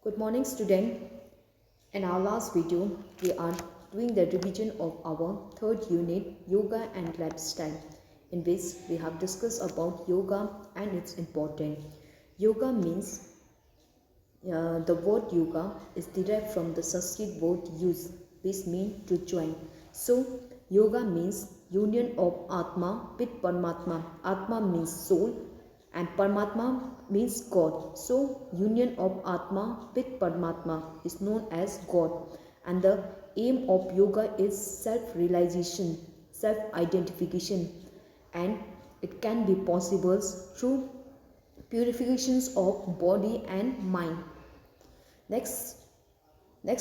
Good morning, student. In our last video, we are doing the revision of our third unit, Yoga and Lifestyle, in which we have discussed about yoga and its importance. Yoga means the word yoga is derived from the Sanskrit word use, which means to join. So, yoga means union of Atma with Paramatma. Atma means soul and Paramatma means God. So, union of Atma with Paramatma is known as God. And the aim of yoga is self-realization, self-identification, and it can be possible through purifications of body and mind. Next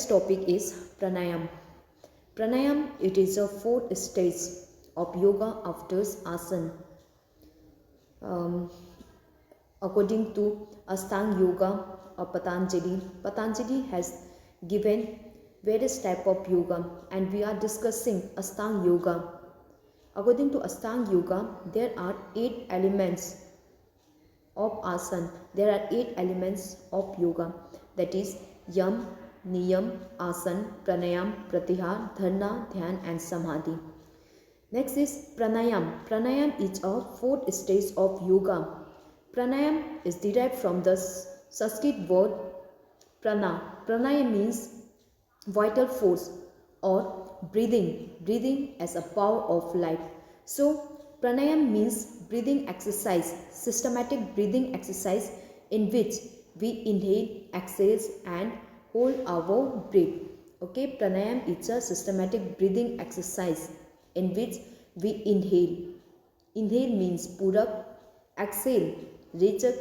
topic is pranayam. Pranayam, it is a fourth stage of yoga after asana. According to Ashtanga Yoga of Patanjali has given various type of yoga, and we are discussing Ashtanga Yoga. According to Ashtanga Yoga, there are 8 elements of asana. There are 8 elements of yoga, that is yam, niyam, asana, pranayam, pratyahar, dharana, dhyan and samadhi. Next is pranayam. Pranayam is a fourth stage of yoga. Pranayam is derived from the Sanskrit word prana. Pranayam means vital force or breathing as a power of life. So pranayam means breathing exercise, systematic breathing exercise in which we inhale, exhale and hold our breath. Okay, pranayam is a systematic breathing exercise in which we inhale. Inhale means purak, exhale, rechak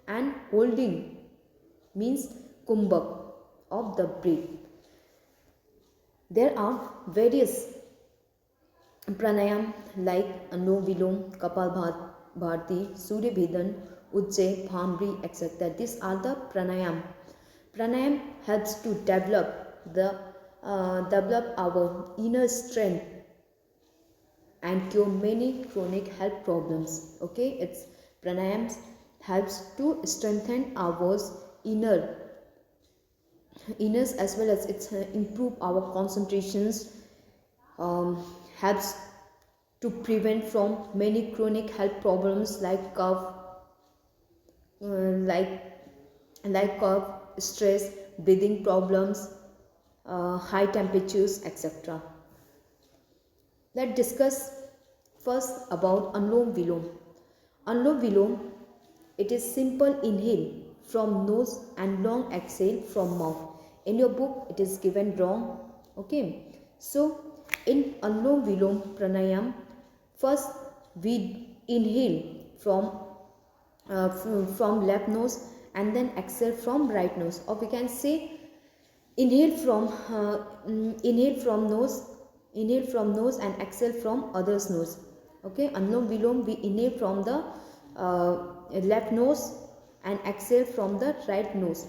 and holding means kumbhak of the breath. There are various pranayam like Anulom Vilom, Kapalbhati, Surya Bhedan, Ujjayi, Bhamri, etc. These are the pranayam. Pranayam helps to develop our inner strength and cure many chronic health problems. Okay, it's pranayam helps to strengthen our inners as well as it's improve our concentrations, helps to prevent from many chronic health problems like cough, cough, stress, breathing problems, high temperatures, etc. Let's discuss first about Anulom Vilom. Anulom Vilom, it is simple inhale from nose and long exhale from mouth. In your book, it is given wrong. Okay. So, in Anulom Vilom pranayam, first we inhale from left nose and then exhale from right nose, or we can say inhale from nose and exhale from others nose. Okay, Anulom Vilom, we inhale from the left nose and exhale from the right nose.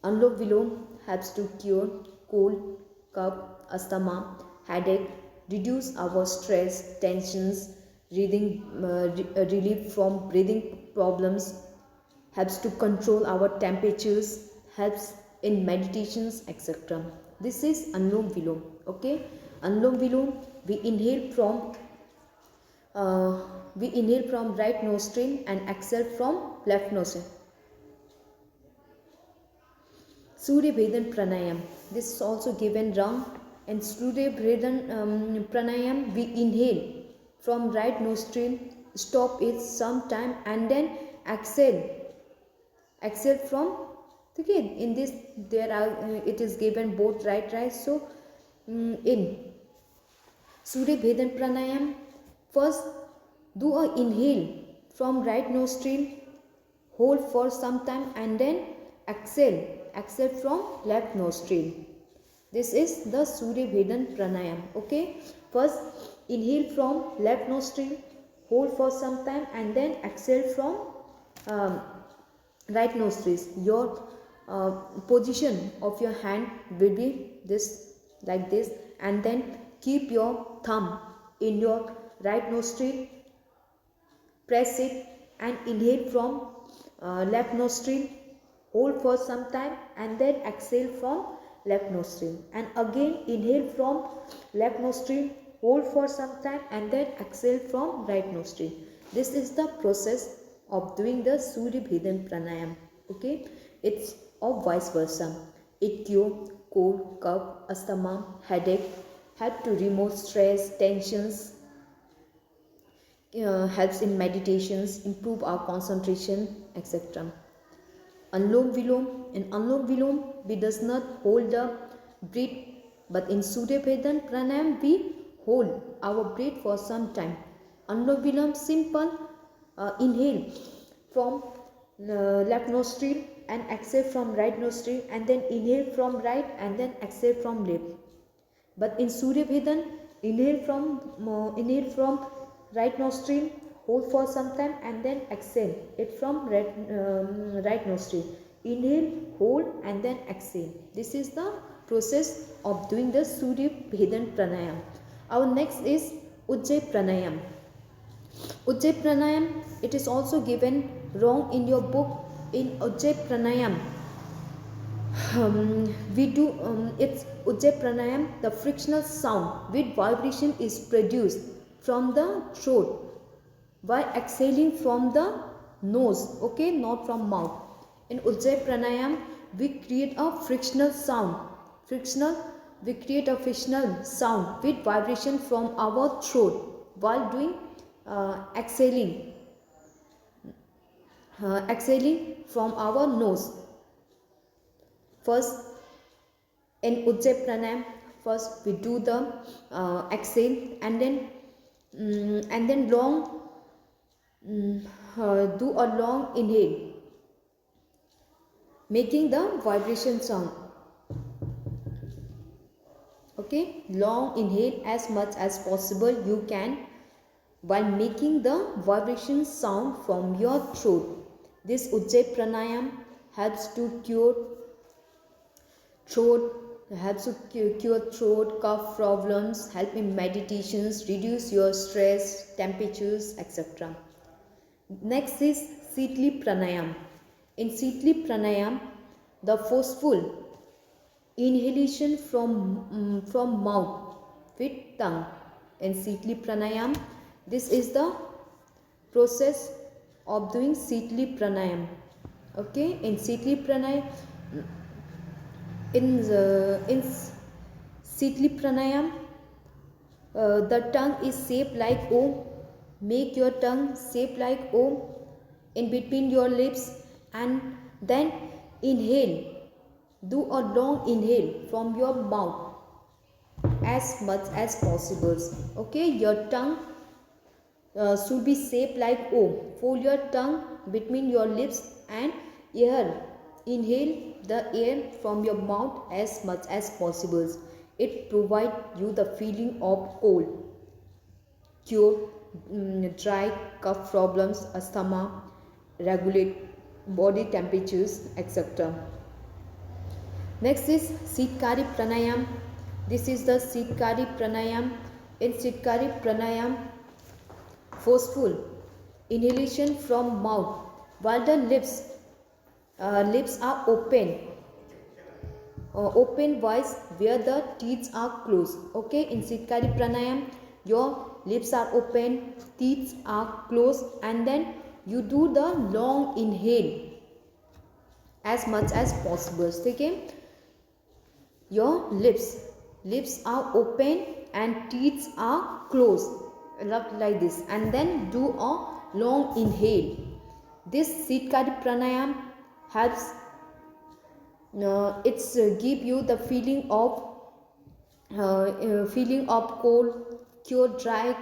Anulom Vilom helps to cure cold, cough, asthma, headache, reduce our stress, tensions, relief from breathing problems, helps to control our temperatures, helps in meditations, etc. This is Anulom Vilom. Okay, Anulom Vilom, we inhale from right nostril and exhale from left nostril. Surya Bhedan pranayam, this is also given wrong. And Surya Bhedan pranayam, we inhale from right nostril, stop it some time and then exhale from, again in this there are it is given both right. So in Surya Bhedan pranayam, first do a inhale from right nostril, hold for some time and then exhale from left nostril. This is the Surya Bhedan pranayam. Okay, first inhale from left nostril, hold for some time and then exhale from right nostrils. Your position of your hand will be this, like this, and then keep your thumb in your right nostril, press it and inhale from left nostril, hold for some time, and then exhale from left nostril, and again inhale from left nostril, hold for some time, and then exhale from right nostril. This is the process of doing the Surya Bhedan Pranayam. Okay, it's or vice versa. It cure cold, cough, asthma, headache, help to remove stress, tensions, helps in meditations, improve our concentration, etc. Anlom Vilom. In Anlom Vilom, we does not hold the breath, but in Surya Bhedan Pranayam, we hold our breath for some time. Anlom Vilom, simple, inhale from left nostril and exhale from right nostril, and then inhale from right and then exhale from left. But in Surya Bhedan, inhale from right nostril, hold for some time, and then exhale it from right nostril. Inhale, hold, and then exhale. This is the process of doing the Surya Bhedan Pranayam. Our next is Ujjayi Pranayam. Ujjayi Pranayam, it is also given wrong in your book. In Ujjayi Pranayam, it's Ujjayi Pranayam, the frictional sound with vibration is produced from the throat by exhaling from the nose, okay, not from mouth. In Ujjayi Pranayam, we create a frictional sound. We create a frictional sound with vibration from our throat while doing exhaling from our nose. First, in Ujjayi Pranayam, first we do the exhale, and then do a long inhale, making the vibration sound. Okay, long inhale as much as possible you can while making the vibration sound from your throat. This Ujjayi Pranayam helps to cure throat, cough problems, help in meditations, reduce your stress, temperatures, etc. Next is Sitli Pranayam. In Sitli Pranayam, the forceful inhalation from mouth with tongue. In Sitli Pranayam, this is the process of doing Sitli Pranayam. Okay, in Sitli Pranayam, in Sitli Pranayam, the tongue is shaped like O. Make your tongue shaped like O in between your lips, and then inhale. Do a long inhale from your mouth as much as possible. Okay, your tongue should be shaped like O. Fold your tongue between your lips and air. Inhale the air from your mouth as much as possible. It provides you the feeling of cold, cure dry cough problems, asthma, regulate body temperatures, etc. Next is Sitkari Pranayam. This is the Sitkari Pranayam. In Sitkari Pranayam, forceful inhalation from mouth while the lips are open wise where the teeth are closed. Okay, in Sitkari Pranayam, your lips are open, teeth are closed, and then you do the long inhale as much as possible. Okay, your lips are open and teeth are closed like this, and then do a long inhale. This Sitkari Pranayam helps it's give you the feeling of cold, cure dry,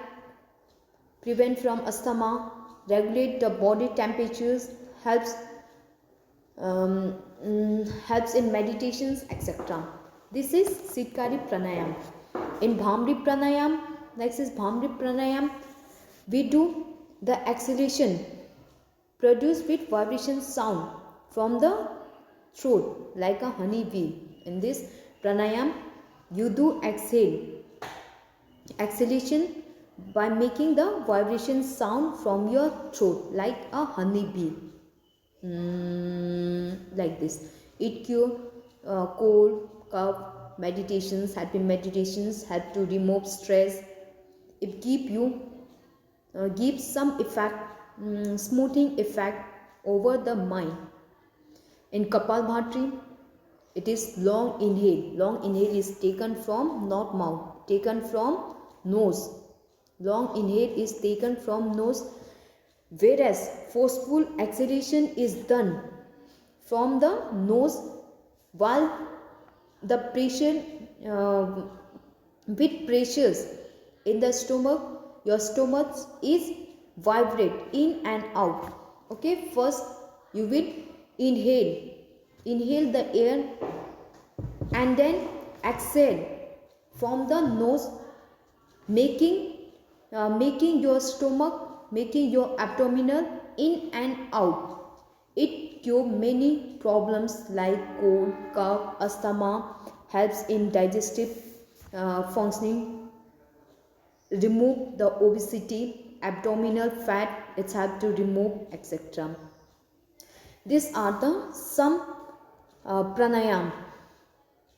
prevent from asthma, regulate the body temperatures, helps in meditations, etc. This is Sitkari Pranayam. In Bhamri Pranayam, next is Bhamri Pranayam, we do the exhalation produced with vibration sound from the throat like a honey bee. In this pranayam, you do exhalation by making the vibration sound from your throat like a honey bee. like this. It cure cold, cough. Meditations, helping meditations help to remove stress. It gives some effect, smoothing effect over the mind. In Kapalbhati, it is long inhale. Long inhale is taken from not mouth, taken from nose. Long inhale is taken from nose, whereas forceful exhalation is done from the nose, while the pressure with pressures in the stomach, your stomach is vibrate in and out. Okay, first you will inhale the air and then exhale from the nose, making your stomach, making your abdominal in and out. It cures many problems like cold, cough, asthma, helps in digestive functioning, remove the obesity, abdominal fat, it's help to remove, etc. These are the some pranayam.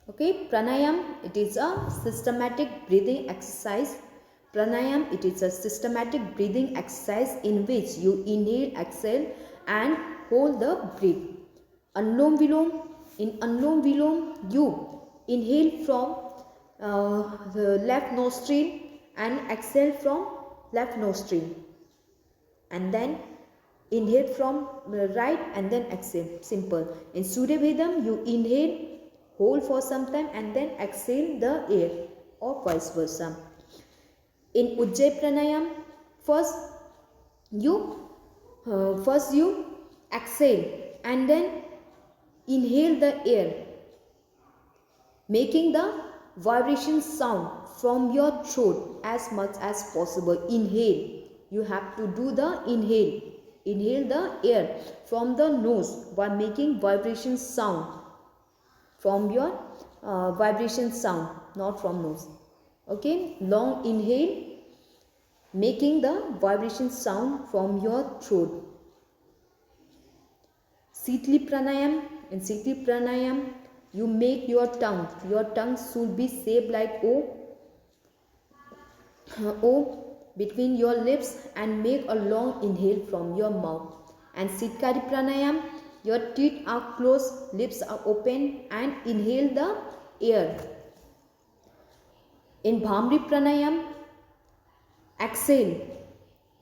Okay, pranayam, it is a systematic breathing exercise. Pranayam, it is a systematic breathing exercise in which you inhale, exhale and hold the breath. Anulom Vilom, in Anulom Vilom, you inhale from the left nostril and exhale from left nostril, and then inhale from right and then exhale. Simple. In Surya Vedam, you inhale, hold for some time and then exhale the air, or vice versa. In Ujjayi Pranayam, first you exhale and then inhale the air, making the vibration sound from your throat as much as possible. Inhale, you have to do the inhale the air from the nose by making vibration sound from your vibration sound, not from nose. Okay, long inhale, making the vibration sound from your throat. Sitli Pranayam, in Sitli Pranayam, you make your tongue should be shaped like O between your lips and make a long inhale from your mouth. And Sitkari Pranayam, your teeth are closed, lips are open and inhale the air. In Bhamri Pranayam, exhale.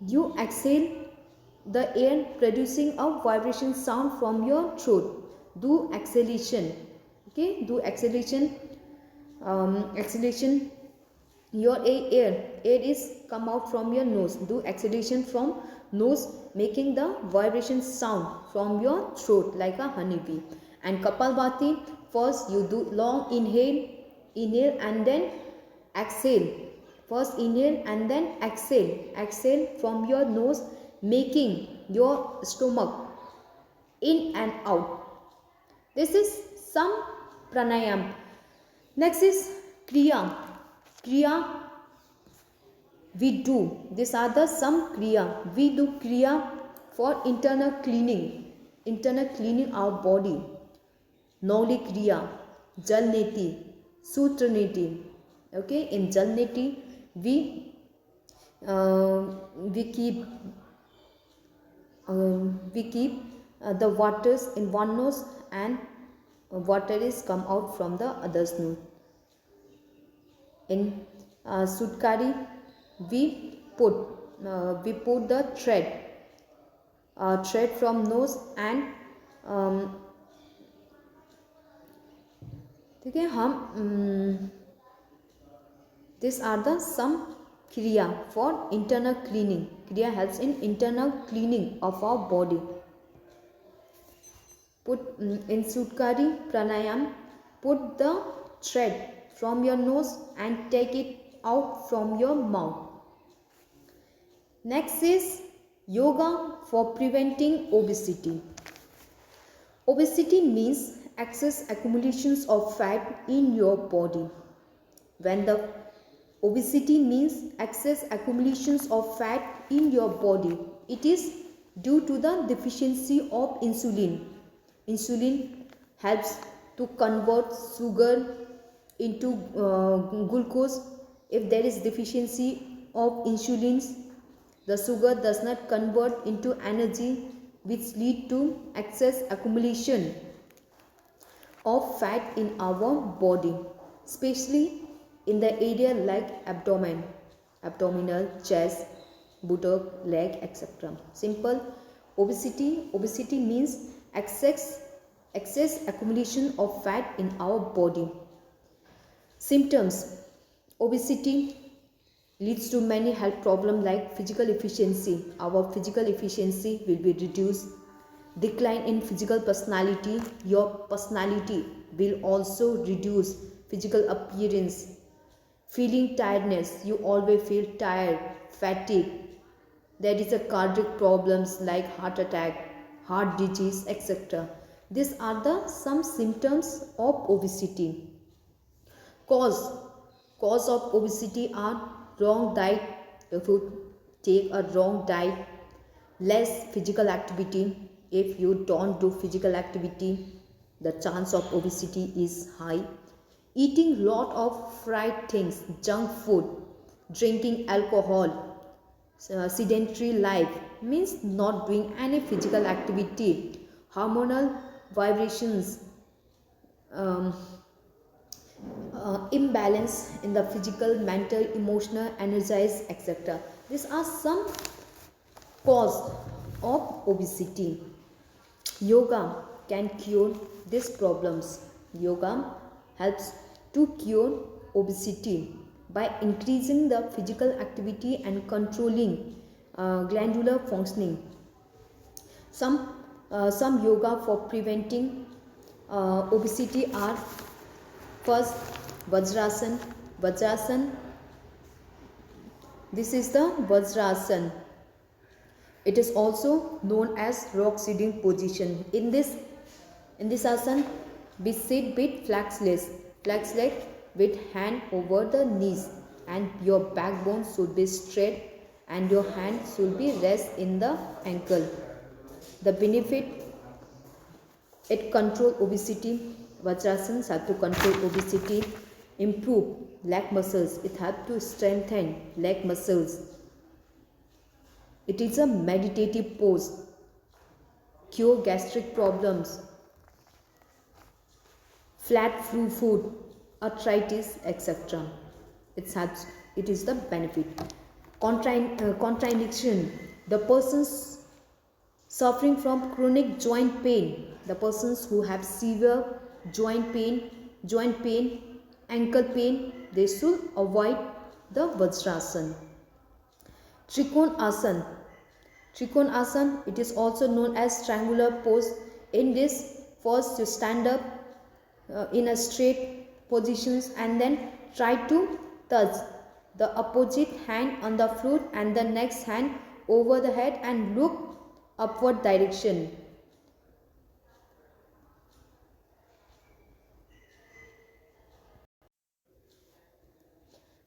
You exhale the air producing a vibration sound from your throat. Do exhalation. Okay, do exhalation. Exhalation. Your air is come out from your nose. Do exhalation from nose, making the vibration sound from your throat like a honeybee. And Kapalbhati, first you do long inhale and then exhale. First inhale and then exhale from your nose, making your stomach in and out. This is some pranayam. Next is kriya. We do. These are the some kriya. We do kriya for internal cleaning our body. Nauli kriya, Jal Neti, Sutra Neti. Okay, in Jal Neti, we keep the waters in one nose and water is come out from the other's nose. In Sutkari, we put the thread from nose and okay, these are the some kriya for internal cleaning. Kriya helps in internal cleaning of our body. Put in Sutkari Pranayam, put the thread from your nose and take it out from your mouth. Next is yoga for preventing obesity. Obesity means excess accumulations of fat in your body. When the obesity means excess accumulations of fat in your body, it is due to the deficiency of insulin. Insulin helps to convert sugar into glucose. If there is deficiency of insulin, the sugar does not convert into energy, which lead to excess accumulation of fat in our body, especially in the area like abdominal, chest, buttock, leg, etc. Simple. Obesity means excess accumulation of fat in our body. Symptoms. Obesity leads to many health problems like physical efficiency. Our physical efficiency will be reduced. Decline in physical personality. Your personality will also reduce. Physical appearance. Feeling tiredness. You always feel tired, fatigue. There is a cardiac problems like heart attack, heart disease, etc. These are the some symptoms of obesity. Cause of obesity are wrong diet. If you take a wrong diet, less physical activity. If you don't do physical activity, the chance of obesity is high. Eating lot of fried things, junk food, drinking alcohol, sedentary life means not doing any physical activity, hormonal vibrations, um, imbalance in the physical, mental, emotional, energize, etc. These are some cause of obesity. Yoga can cure these problems. Yoga helps to cure obesity by increasing the physical activity and controlling glandular functioning. Some yoga for preventing obesity are: first, Vajrasan. Vajrasan. This is the Vajrasan. It is also known as rock sitting position. In this asana, we sit with flex leg with hand over the knees, and your backbone should be straight and your hand should be rest in the ankle. The benefit: it control obesity. Vajrasanas help to control obesity, improve leg muscles. It helps to strengthen leg muscles. It is a meditative pose. Cure gastric problems, flat foot, arthritis, etc. It is the benefit. Contraindication: the persons suffering from chronic joint pain, the persons who have severe joint pain, ankle pain, they should avoid the Vajrasan. Trikonasana. Trikonasana, it is also known as triangular pose. In this, first you stand up in a straight positions and then try to touch the opposite hand on the floor and the next hand over the head and look upward direction.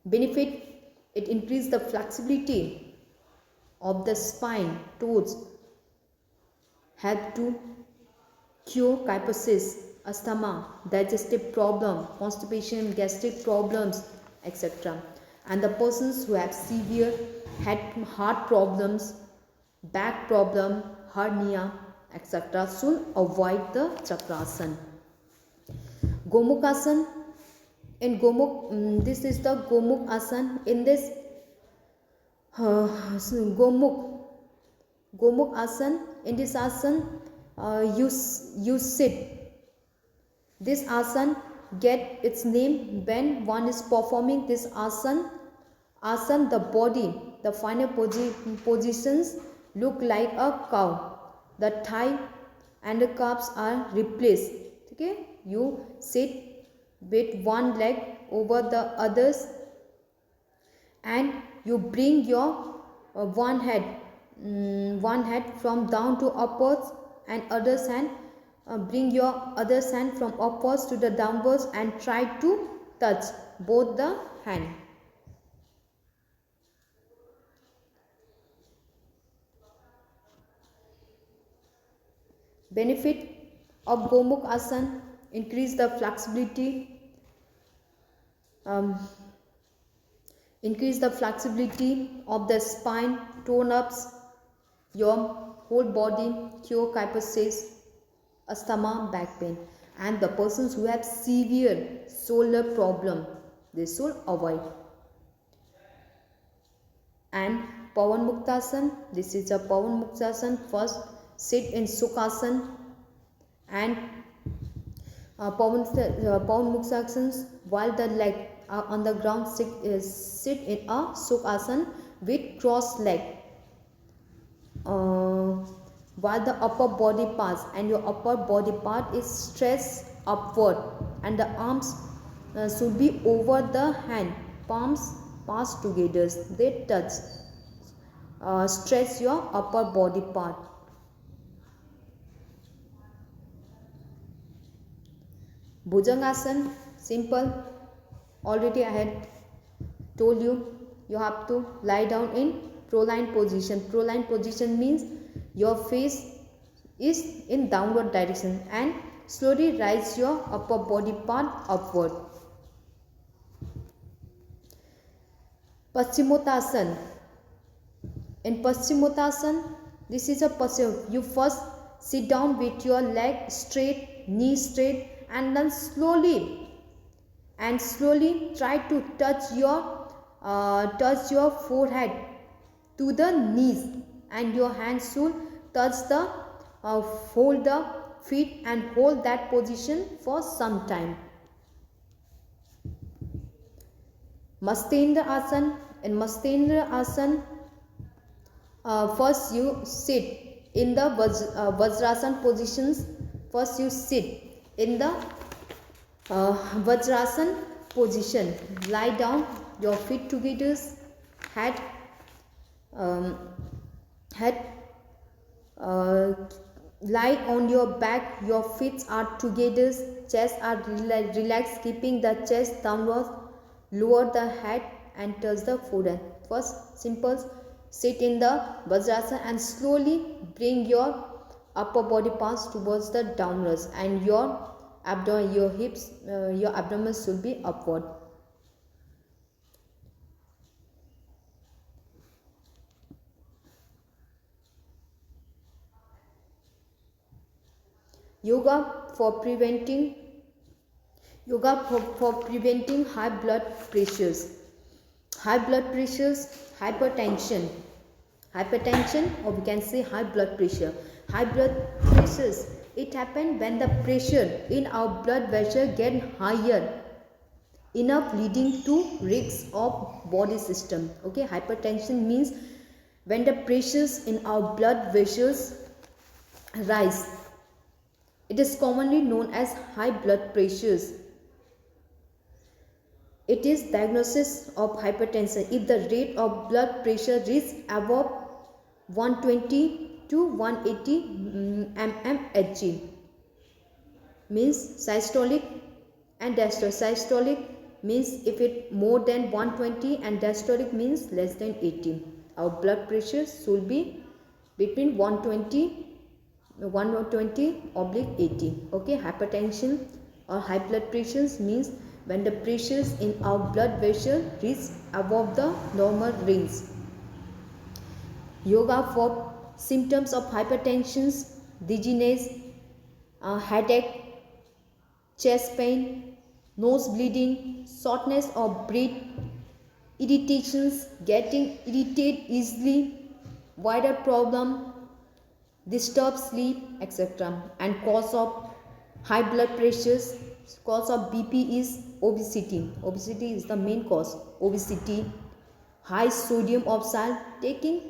Benefit: it increases the flexibility of the spine, toes, help to cure kyphosis, asthma, digestive problem, constipation, gastric problems, etc. And the persons who have severe heart problems, back problem, hernia, etc. should avoid the Chakrasana. Gomukhasan. In Gomukh, this is the Gomukh Asana. In this Gomukh Asana, in this asana you sit. This asana get its name when one is performing this asana. The body, the final positions look like a cow. The thigh and the calves are replaced. Okay, you sit with one leg over the others and you bring your one head from down to upwards, and others hand bring your other hand from upwards to the downwards and try to touch both the hand. Benefit of Gomukh Asana: increase the flexibility, um, increase the flexibility of the spine, tone ups your whole body, cure kyphosis, asthma, back pain. And the persons who have severe shoulder problem, they should avoid. And Pawan Muktasana, this is a Pawan Muktasana. First sit in Sukhasana, and Pawan Muktasana, while the leg are on the ground, sit in a Sukhasana with crossed leg, while the upper body parts and your upper body part is stretched upward, and the arms should be over the hand, palms pass together, they touch. Stretch your upper body part. Bhujangasana, simple, already I had told you, you have to lie down in proline position. Proline position means your face is in downward direction, and slowly rise your upper body part upward. Paschimottanasana. In Paschimottanasana, this is a posture. You first sit down with your leg straight, knee straight, and then slowly try to touch your forehead to the knees, and your hands should touch the hold the feet and hold that position for some time. Mastendra Asana. In Mastendra Asana, first you sit in the Vajrasana positions. First you sit in the Vajrasana position. Lie down, your feet together, head lie on your back, your feet are together, chest are relaxed, keeping the chest downwards, lower the head and touch the forehead. First, simple, sit in the Vajrasana and slowly bring your upper body parts towards the downwards, and your abdomen, your hips, your abdomen should be upward. Yoga for preventing high blood pressures, hypertension, or we can say high blood pressure. High blood pressures, it happens when the pressure in our blood vessel get higher enough, leading to risks of body system. Okay, hypertension means when the pressures in our blood vessels rise. It is commonly known as high blood pressures. It is diagnosis of hypertension if the rate of blood pressure is above 120 to 180 mmHg. Means systolic and diastolic. Systolic means if it more than 120, and diastolic means less than 80. Our blood pressure should be between 120/80. Okay, hypertension or high blood pressures means when the pressures in our blood vessel reach above the normal range. Yoga for symptoms of hypertension: dizziness, headache, chest pain, nose bleeding, shortness of breath, irritations, getting irritated easily, wider problem, disturb sleep, etc. And cause of high blood pressures, cause of BP is obesity. Obesity is the main cause. Obesity, high sodium of salt, taking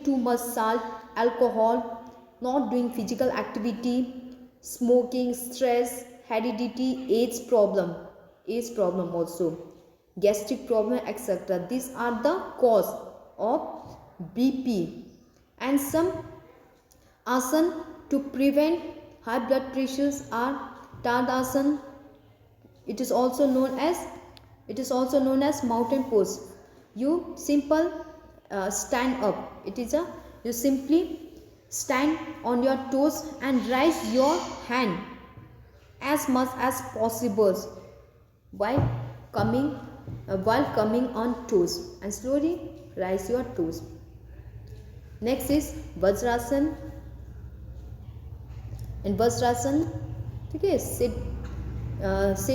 too much salt, alcohol, not doing physical activity, smoking, stress, heredity, age problem also, gastric problem, etc. These are the cause of BP. And some asana to prevent high blood pressures are Tadasana. It is also known as mountain pose. You simple stand up. You simply Stand on your toes and raise your hand as much as possible while coming on toes, and slowly raise your toes. Next is Vajrasan. In Vajrasan, okay, sit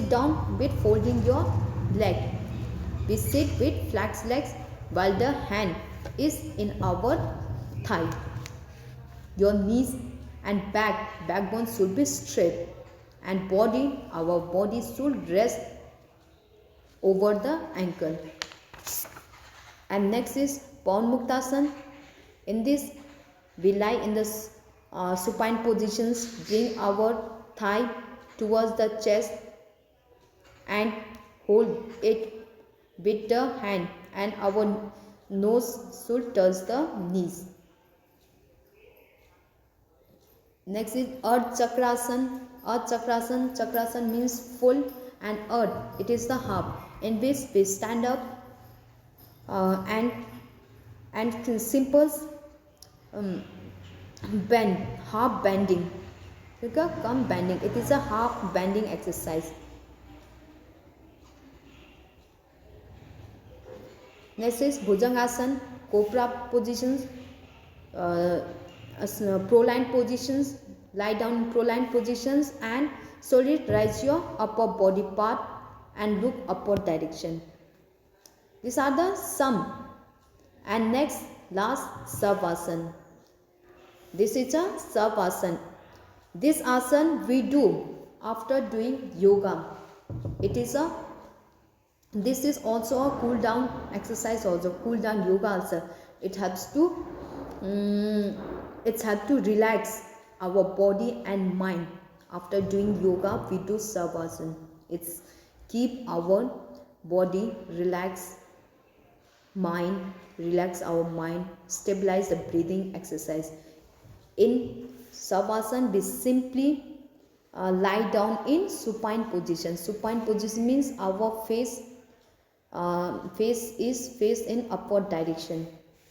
down with folding your leg. We sit with flexed legs while the hand is in our thigh. Your knees and backbone should be straight, and our body should rest over the ankle. And next is Pawan Muktasan. In this, we lie in the supine positions, bring our thigh towards the chest and hold it with the hand, and our nose should touch the knees. Next is Ardha Chakrasana. Chakrasana means full, and Ardha, it is the half, in which we stand up and simple bend, half bending. Come bending. It is a half bending exercise. Next is Bhujangasana, cobra positions, pro-line positions. Lie down in pro-line positions and slowly raise your upper body part and look upward direction. These are the some. And next, last, Savasana. This is a Savasana. This asana we do after doing yoga. This is also a cool down exercise, also cool down yoga also. It helps to relax our body and mind. After doing yoga, we do Savasana. It's keep our body relax our mind, stabilize the breathing exercise. In Savasana, we simply lie down in supine position. Supine position means our face is face in upward direction.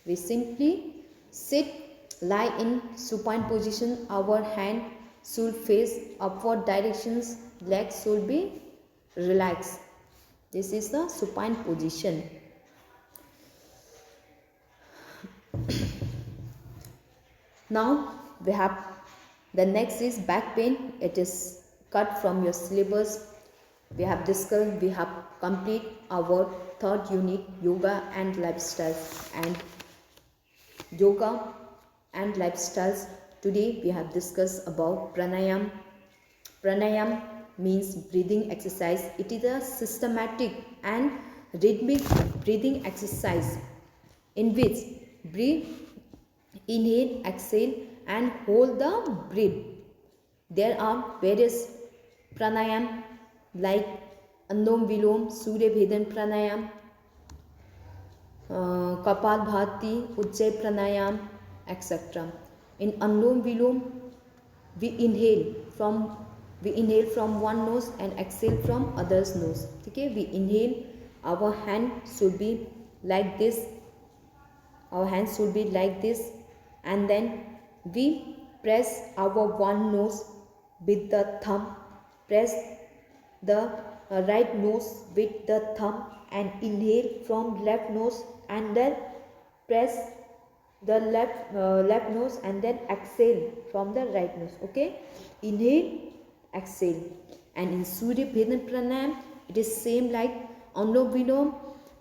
We simply lie in supine position. Our hand should face upward directions. Legs should be relaxed. This is the supine position. Now we have the next is back pain. It is cut from your syllabus. We have discussed, we have complete our third unit, yoga and lifestyles. And yoga and lifestyles, today we have discussed about pranayam. Pranayam means breathing exercise. It is a systematic and rhythmic breathing exercise in which breathe, inhale, exhale and hold the breath. There are various pranayam like Anulom Vilom, Surya Bhedan Pranayam, Kapalbhati, Ujjayi Pranayam, etc. In Anulom Vilom, we inhale from one nose and exhale from other's nose. Okay, we inhale, our hand should be like this. And then we press our one nose with the thumb, press the right nose with the thumb and inhale from left nose, and then press the left nose and then exhale from the right nose. Okay, inhale, exhale. And in Surya Bhedan Pranayam, it is same like Anulom Vilom.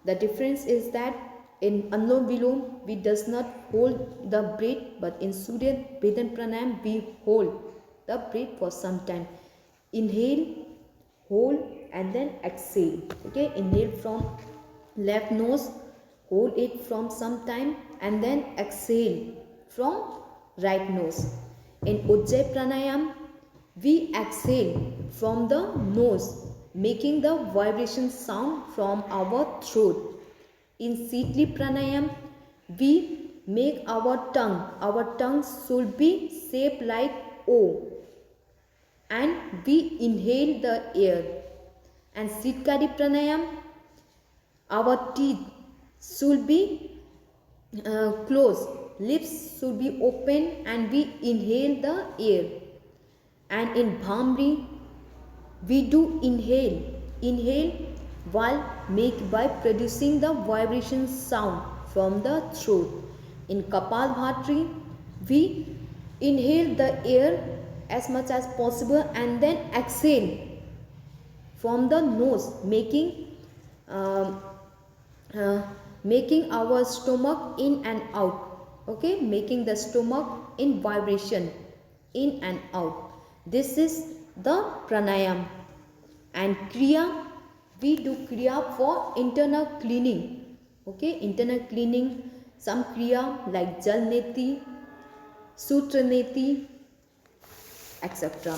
The difference is that in Anulom Vilom, we does not hold the breath, but in Surya Bhedan Pranayam, we hold the breath for some time. Inhale, hold and then exhale. Okay, inhale from left nose, hold it from some time and then exhale from right nose. In Ujjayi Pranayam, we exhale from the nose, making the vibration sound from our throat. In Sitli Pranayam, we make our tongue should be shaped like O, and we inhale the air. And Sitkari Pranayam, our teeth should be closed lips should be open and we inhale the air. And in Bhamri, we do inhale by producing the vibration sound from the throat. In Kapalbhati, we inhale the air as much as possible and then exhale from the nose, making our stomach in and out. Okay, making the stomach in vibration in and out. This is the pranayam. And kriya, we do kriya for internal cleaning. Okay, internal cleaning, some kriya like jal neti, sutra neti, etc.